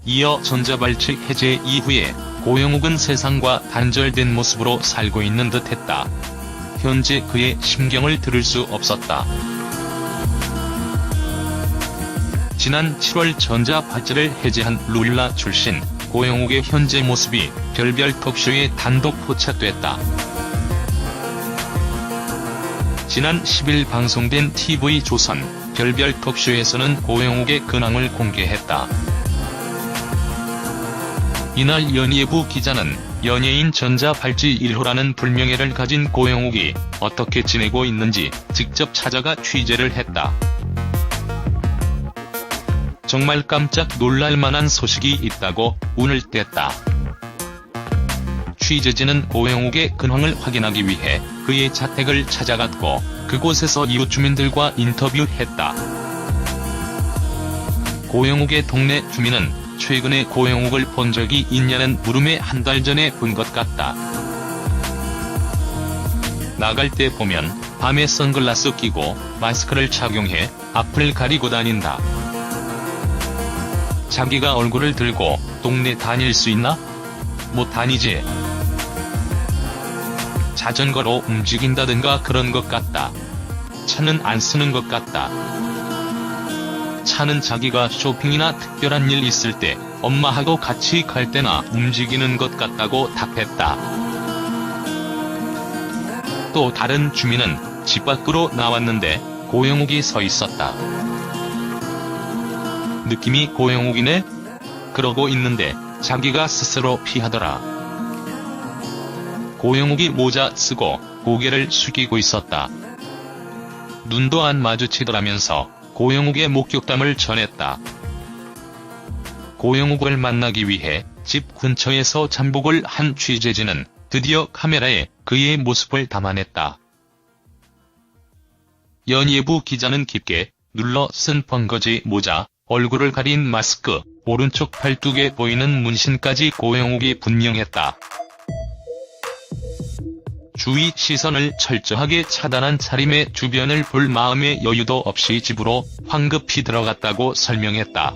이어 전자발찌 해제 이후에 고영욱은 세상과 단절된 모습으로 살고 있는 듯했다. 현재 그의 심경을 들을 수 없었다. 지난 7월 전자발찌를 해제한 룰라 출신 고영욱의 현재 모습이 별별 톡쇼에 단독 포착됐다. 지난 10일 방송된 TV조선 별별 톡쇼에서는 고영욱의 근황을 공개했다. 이날 연예부 기자는 연예인 전자발찌 1호라는 불명예를 가진 고영욱이 어떻게 지내고 있는지 직접 찾아가 취재를 했다. 정말 깜짝 놀랄만한 소식이 있다고 운을 뗐다. 취재진은 고영욱의 근황을 확인하기 위해 그의 자택을 찾아갔고 그곳에서 이웃 주민들과 인터뷰했다. 고영욱의 동네 주민은 최근에 고영욱을 본 적이 있냐는 물음에 한 달 전에 본 것 같다. 나갈 때 보면 밤에 선글라스 끼고 마스크를 착용해 앞을 가리고 다닌다. 자기가 얼굴을 들고 동네 다닐 수 있나? 못 다니지. 자전거로 움직인다든가 그런 것 같다. 차는 안 쓰는 것 같다. 차는 자기가 쇼핑이나 특별한 일 있을 때 엄마하고 같이 갈 때나 움직이는 것 같다고 답했다. 또 다른 주민은 집 밖으로 나왔는데 고영욱이 서 있었다. 느낌이 고영욱이네? 그러고 있는데 자기가 스스로 피하더라. 고영욱이 모자 쓰고 고개를 숙이고 있었다. 눈도 안 마주치더라면서 고영욱의 목격담을 전했다. 고영욱을 만나기 위해 집 근처에서 잠복을 한 취재진은 드디어 카메라에 그의 모습을 담아냈다. 연예부 기자는 깊게 눌러 쓴 번거지 모자, 얼굴을 가린 마스크, 오른쪽 팔뚝에 보이는 문신까지 고영욱이 분명했다. 주위 시선을 철저하게 차단한 차림에 주변을 볼 마음의 여유도 없이 집으로 황급히 들어갔다고 설명했다.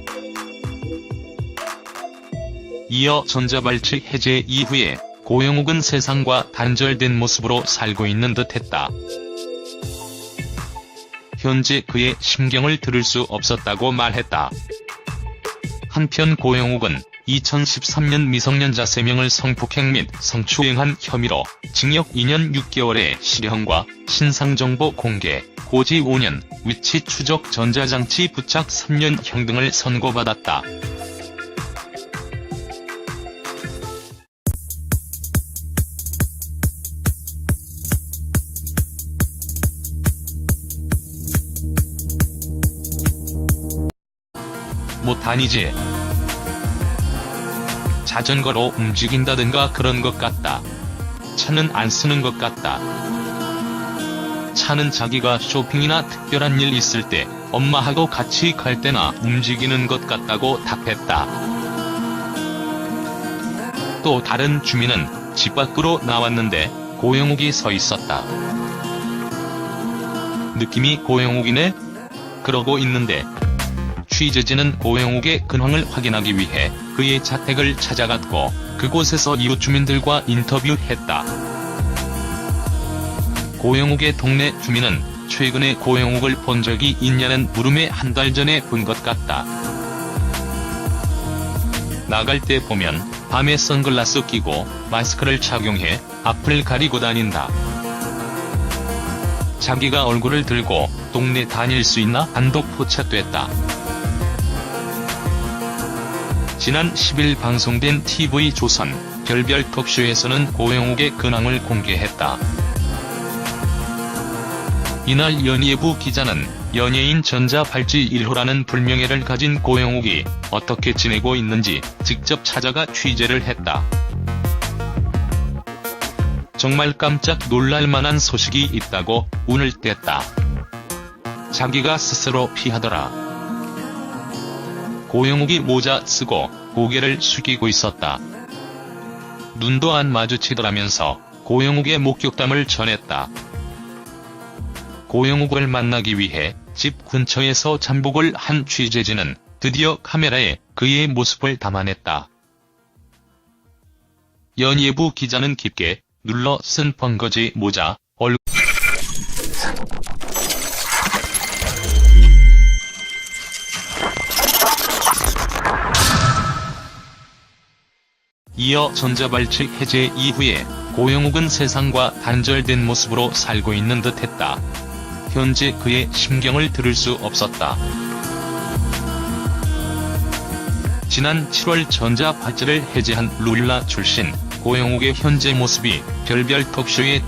이어 전자발찌 해제 이후에 고영욱은 세상과 단절된 모습으로 살고 있는 듯했다. 현재 그의 심경을 들을 수 없었다고 말했다. 한편 고영욱은 2013년 미성년자 3명을 성폭행 및 성추행한 혐의로 징역 2년 6개월의 실형과 신상정보 공개, 고지 5년, 위치 추적 전자장치 부착 3년형 등을 선고받았다. 못 다니지. 자전거로 움직인다든가 그런 것 같다. 차는 안 쓰는 것 같다. 차는 자기가 쇼핑이나 특별한 일 있을 때 엄마하고 같이 갈 때나 움직이는 것 같다고 답했다. 또 다른 주민은 집 밖으로 나왔는데 고영욱이 서 있었다. 느낌이 고영욱이네? 그러고 있는데 취재진은 고영욱의 근황을 확인하기 위해 그의 자택을 찾아갔고 그곳에서 이웃 주민들과 인터뷰했다. 고영욱의 동네 주민은 최근에 고영욱을 본 적이 있냐는 물음에 한 달 전에 본 것 같다. 나갈 때 보면 밤에 선글라스 끼고 마스크를 착용해 앞을 가리고 다닌다. 자기가 얼굴을 들고 동네 다닐 수 있나? 단독 포착됐다. 지난 10일 방송된 TV조선 별별 톡쇼에서는 고영욱의 근황을 공개했다. 이날 연예부 기자는 연예인 전자발찌 1호라는 불명예를 가진 고영욱이 어떻게 지내고 있는지 직접 찾아가 취재를 했다. 정말 깜짝 놀랄만한 소식이 있다고 운을 뗐다. 자기가 스스로 피하더라. 고영욱이 모자 쓰고 고개를 숙이고 있었다. 눈도 안 마주치더라면서 고영욱의 목격담을 전했다. 고영욱을 만나기 위해 집 근처에서 잠복을 한 취재진은 드디어 카메라에 그의 모습을 담아냈다. 연예부 기자는 깊게 눌러 쓴 번거지 모자, 얼굴 이어 전자발칙 해제 이후에 고영욱은 세상과 단절된 모습으로 살고 있는 듯했다. 현재 그의 심경을 들을 수 없었다. 지난 7월 전자발찌를 해제한 룰라 출신 고영욱의 현재 모습이 별별 톡쇼에